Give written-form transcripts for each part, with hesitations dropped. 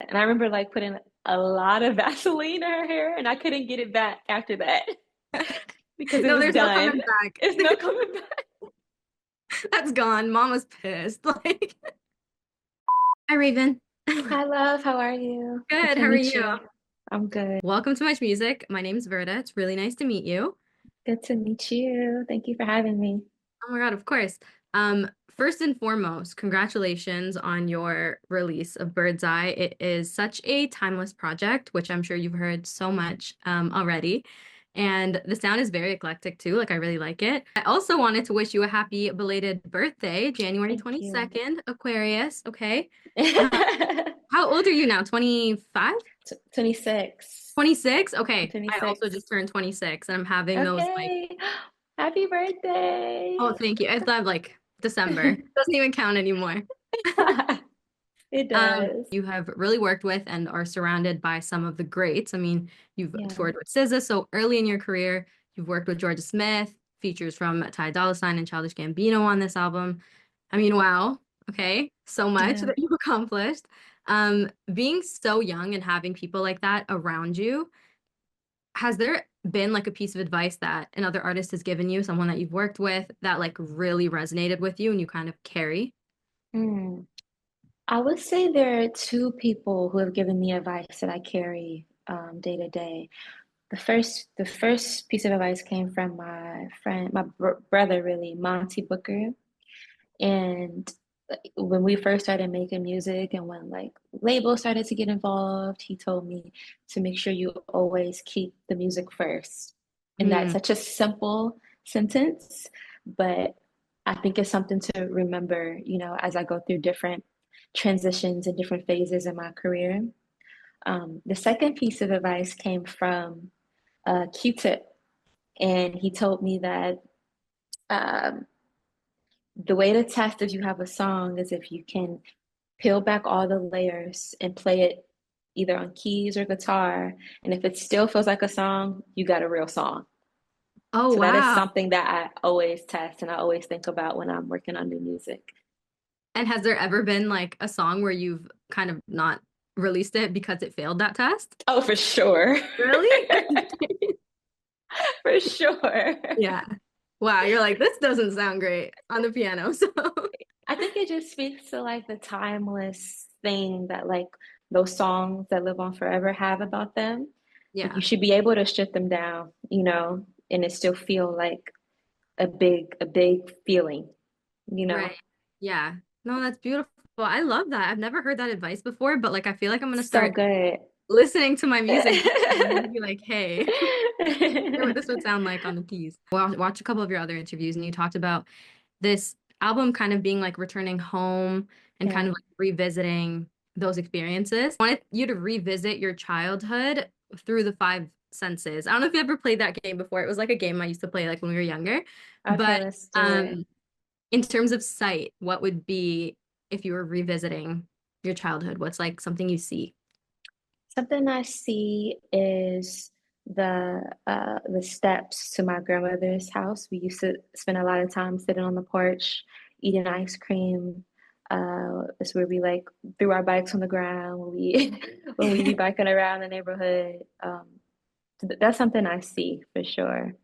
And I remember like putting a lot of Vaseline in her hair, and I couldn't get it back after that because it No, was there's no done. coming back. It's no coming back. That's gone. Mama's pissed. Like, hi, Raven. Hi, love. How are you? Good Good. to How are meet you? you. I'm good. Welcome to MuchMusic. My name's Verda. It's really nice to meet you. Good to meet you. Thank you for having me. Oh my God, of course. First and foremost, congratulations on your release of Bird's Eye. It is such a timeless project, which I'm sure you've heard so much already. And the sound is very eclectic too. Like I really like it. I also wanted to wish you a happy belated birthday, January Thank you. 22nd, Aquarius. Okay. Uh, how old are you now? 25? 26. 26? Okay. I also 26. just turned 26 and I'm having those like, Okay. Happy birthday. oh, thank you. It's not like December. Doesn't even count anymore. It does. You have really worked with and are surrounded by some of the greats. I mean, you've Yeah. toured with SZA, so early in your career, you've worked with Georgia Smith, features from Ty Dolla $ign and Childish Gambino on this album. I mean, wow. Okay, so much Yeah. that you've accomplished. Being so young and having people like that around you, has there been like a piece of advice that another artist has given you, someone that you've worked with that like really resonated with you and you kind of carry? Hmm. I would say there are two people who have given me advice that I carry day to day. The first piece of advice came from my friend, my brother, really, Monty Booker. And when we first started making music and when like labels started to get involved, he told me to make sure you always keep the music first. And that's Mm, such a simple sentence, but I think it's something to remember, as I go through different transitions and different phases in my career. The second piece of advice came from Q-Tip, and he told me that um, the way to test if you have a song is if you can peel back all the layers and play it either on keys or guitar. And if it still feels like a song, you got a real song. oh, So that is wow. something that I always test and I always think about when I'm working on new music. And has there ever been like a song where you've kind of not released it because it failed that test? Oh, for sure. Really? For sure. Yeah. Wow, you're like, this doesn't sound great on the piano. So, I think it just speaks to like the timeless thing that like those songs that live on forever have about them. Like you yeah, should be able to strip them down, and it still feel like a big feeling, you right. know. Yeah. No, that's beautiful. I love that. I've never heard that advice before, but like I feel like I'm gonna So start good. listening to my music and I'm gonna be like, hey, hear what this would sound like on the keys. Watch a couple of your other interviews and you talked about this album kind of being like returning home and kind Yeah. of like revisiting those experiences. I wanted you to revisit your childhood through the five senses. I don't know if you ever played that game before. It was like a game I used to play like when we were younger. Okay, But let's do it. in terms of sight, what would be if you were revisiting your childhood? What's like something you see? Something I see is the steps to my grandmother's house. We used to spend a lot of time sitting on the porch, eating ice cream. It's where we like threw our bikes on the ground when we when we be biking around the neighborhood. That's something I see for sure.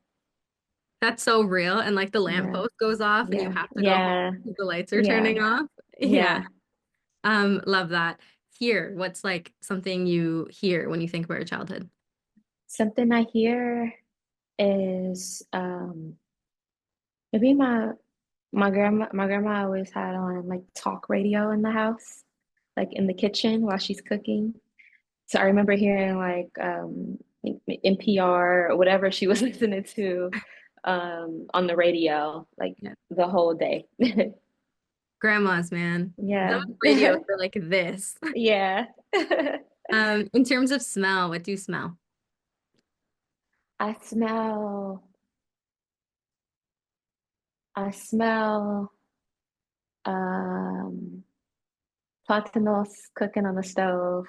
That's so real. And like the Yeah, lamppost goes off and you yeah, have to go home yeah, because the lights are yeah, turning off. Yeah. yeah. Love that. Here, what's like something you hear when you think about your childhood? Something I hear is maybe my grandma always had on like talk radio in the house, like in the kitchen while she's cooking. So I remember hearing like NPR or whatever she was listening to on the radio like Yeah. the whole day. Grandmas, man. Those Yeah. radios are like this. Yeah. In terms of smell, what do you smell? I smell I smell um platanos cooking on the stove.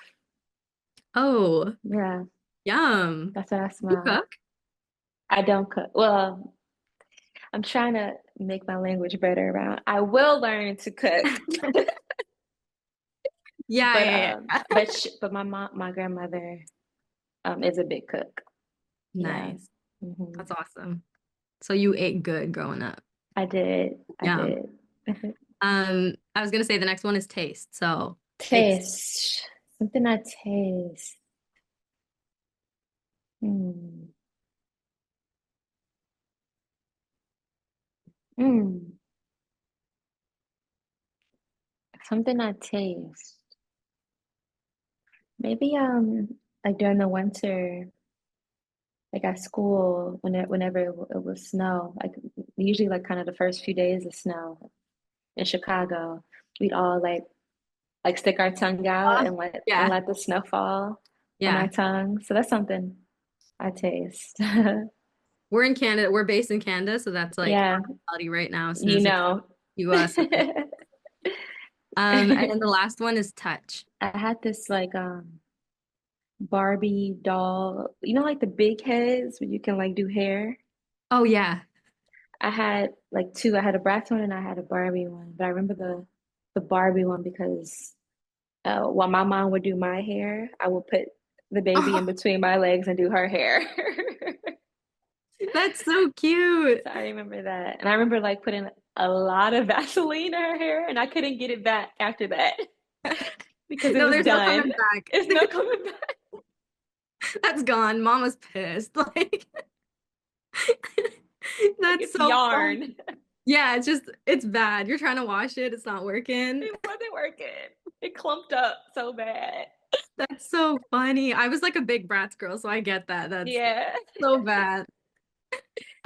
Oh, Yeah, yum. that's what I You smell. cook? I don't cook. Well, I'm trying to make my language better around. I will learn to cook. Yeah, But yeah, yeah. but my grandmother is a big cook. Yeah. Nice. Hmm. That's awesome. So you ate good growing up. I did. I Yeah. did. I was gonna say the next one is taste. So taste. Taste. Something I taste. Hmm. Mm. Something I taste. Maybe like during the winter, like at school, whenever it was snow, like usually like kind of the first few days of snow in Chicago, we'd all like stick our tongue out Uh, and yeah, let the snow fall on our yeah. tongue. So that's something I taste. We're in Canada. We're based in Canada, so that's like Yeah, our reality right now as soon you as it's know. US. And then the last one is touch. I had this like Barbie doll, you know, like the big heads where you can like do hair. Oh yeah. I had like two. I had a Bratz one and I had a Barbie one. But I remember the Barbie one because while my mom would do my hair, I would put the baby in between my legs and do her hair. That's so cute. So I remember that. And I remember like putting a lot of Vaseline in her hair and I couldn't get it back after that because it No, was there's no coming done. back. It's no coming back. That's gone. Mama's pissed. Like Like that's it's so funny. yarn. Yeah, it's bad. You're trying to wash it, it's not working. It wasn't working. It clumped up so bad. That's so funny. I was like a big Bratz girl, so I get that. That's Yeah. so bad.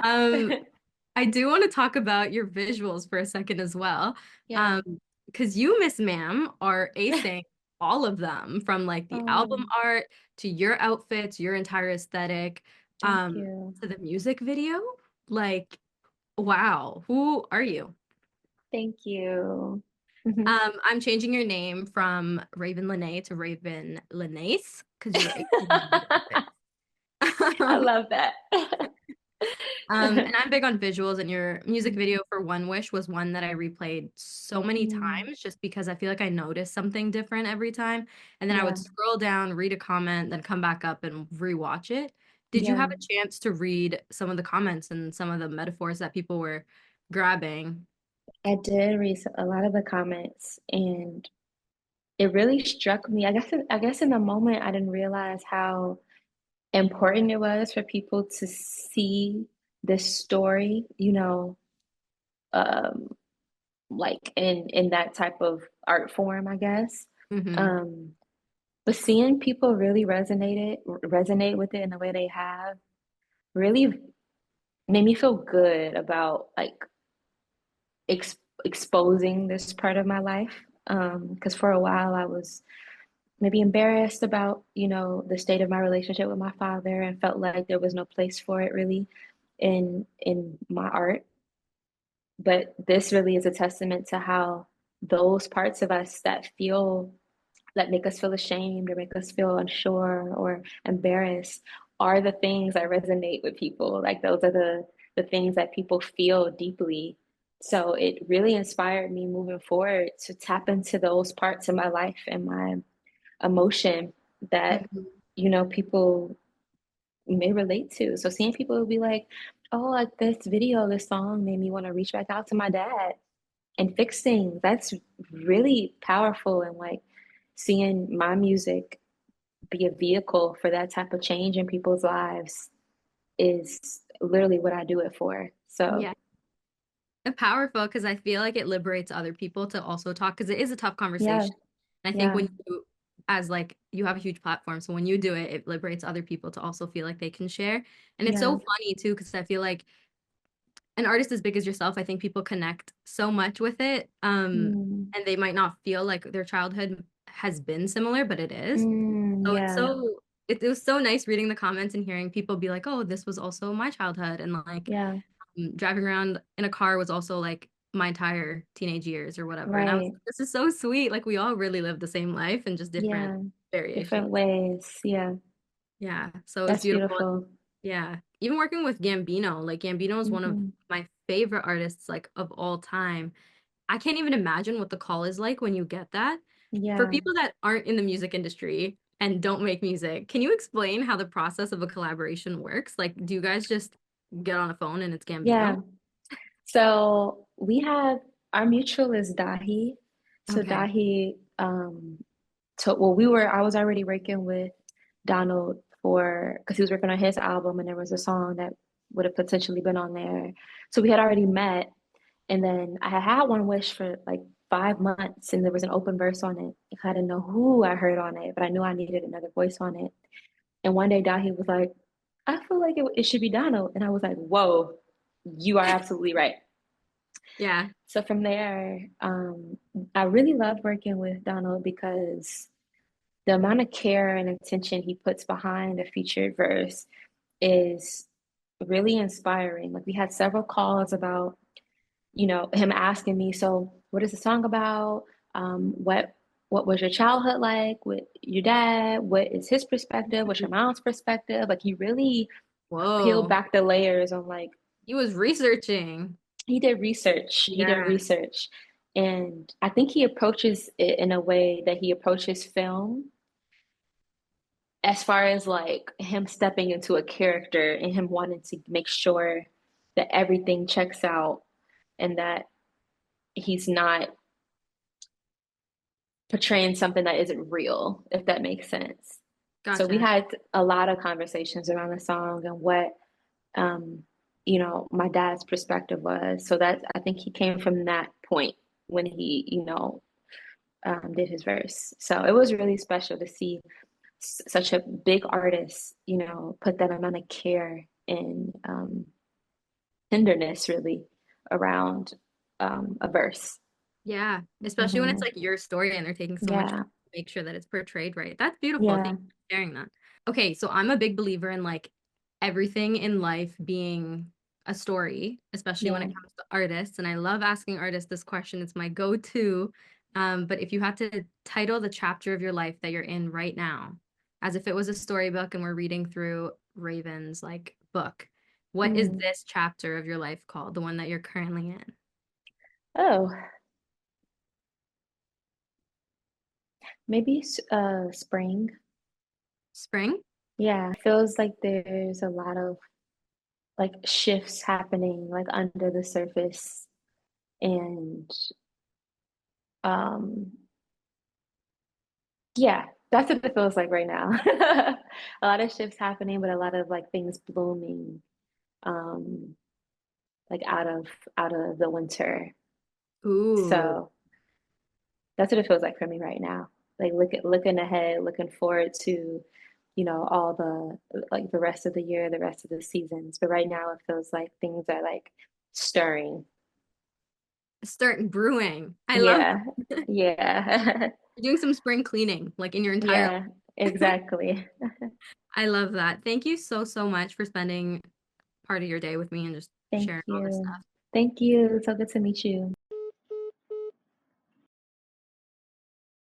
Um, I do want to talk about your visuals for a second as well. Yeah. Um, because you, Miss Ma'am, are acing all of them from like the album Oh, art to your outfits, your entire aesthetic, thank you. to the music video. Like, wow, who are you? Thank you. Hmm. I'm changing your name from Raven Lenae to Raven Lenace because you're acing the I outfits. love that. And I'm big on visuals, and your music video for One Wish was one that I replayed so many Mm, times just because I feel like I noticed something different every time. And then I would yeah, scroll down, read a comment, then come back up and rewatch it. Did you yeah, have a chance to read some of the comments and some of the metaphors that people were grabbing? I did read a lot of the comments, and it really struck me. I guess in the moment I didn't realize how important it was for people to see this story, you know, um, like in that type of art form, I guess. Hmm. Um, but seeing people really resonate with it in the way they have really made me feel good about like exposing this part of my life. Because for a while I was maybe embarrassed about, you know, the state of my relationship with my father and felt like there was no place for it really in my art. But this really is a testament to how those parts of us that make us feel ashamed or make us feel unsure or embarrassed are the things that resonate with people. Like those are the things that people feel deeply. So it really inspired me moving forward to tap into those parts of my life and my emotion that, Hmm. you know, people may relate to. So seeing people be like, oh, like this video, this song made me want to reach back out to my dad and fix things. That's really powerful. And like seeing my music be a vehicle for that type of change in people's lives is literally what I do it for. So Yeah. And powerful because I feel like it liberates other people to also talk because it is a tough yeah, conversation. And I think yeah, when you, as like, you have a huge platform, so when you do it, it liberates other people to also feel like they can share. And it's yeah, so funny too because I feel like an artist as big as yourself, I think people connect so much with it. mm, And they might not feel like their childhood has been similar, but it is. So it's yeah, it was so nice reading the comments and hearing people be like, "Oh, this was also my childhood," and like yeah, driving around in a car was also like my entire teenage years or whatever. And I was right, like, this is so sweet. Like we all really live the same life and just different yeah, different variations. ways. Yeah, Yeah. So it was that's beautiful. beautiful. Yeah. Even working with Gambino, like Gambino is one of Hmm. my favorite artists like of all time. I can't even imagine what the call is like when you get that. For Yeah. people that aren't in the music industry and don't make music, can you explain how the process of a collaboration works? Like, do you guys just get on a phone and it's Yeah. Gambino? So we have our mutual is Dahi. So Okay. Dahi, well, I was already working with Donald for, because he was working on his album and there was a song that would have potentially been on there. So we had already met. And then I had had one wish for like 5 months and there was an open verse on it. I didn't know who I heard on it, but I knew I needed another voice on it. And one day Dahi was like, I feel like it should be Donald. And I was like, whoa, you are absolutely right. Yeah. So from there, I really loved working with Donald because the amount of care and attention he puts behind a featured verse is really inspiring. Like we had several calls about, him asking me, so what is the song about? What was your childhood like with your dad? What is his perspective? What's your mom's perspective? Like he really peeled Whoa. back the layers on like He was researching. he did research. He did Yeah. research. And I think he approaches it in a way that he approaches film as far as like him stepping into a character and him wanting to make sure that everything checks out and that he's not portraying something that isn't real, if that makes sense. So we Gotcha. had a lot of conversations around the song and what um, my dad's perspective was. So that I think he came from that point when he, did his verse. So it was really special to see such a big artist, put that amount of care and tenderness really around a verse. Yeah. Especially when it's Hmm. like your story and they're taking so much time Yeah, to make sure that it's portrayed right. That's beautiful. Thank yeah. you for sharing that. Okay, so I'm a big believer in like everything in life being a story, especially when Yeah. it comes to artists. And I love asking artists this question. It's my go-to. But if you had to title the chapter of your life that you're in right now, as if it was a storybook and we're reading through Raven's like book, what is Mm. this chapter of your life called, the one that you're currently in? Oh, maybe spring. Spring? Yeah, feels like there's a lot of like shifts happening like under the surface and um yeah, that's what it feels like right now. A lot of shifts happening, but a lot of like things blooming um like out of the winter. Ooh. So that's what it feels like for me right now. Like looking ahead, looking forward to, all the like the rest of the year, the rest of the seasons. But right now it feels like things are like Start brewing. I love yeah, that. yeah, You're doing some spring cleaning, like in your entire yeah, exactly. I love that. Thank you so, so much for spending part of your day with me and just Thank sharing all this you. stuff. Thank you. So good to meet you.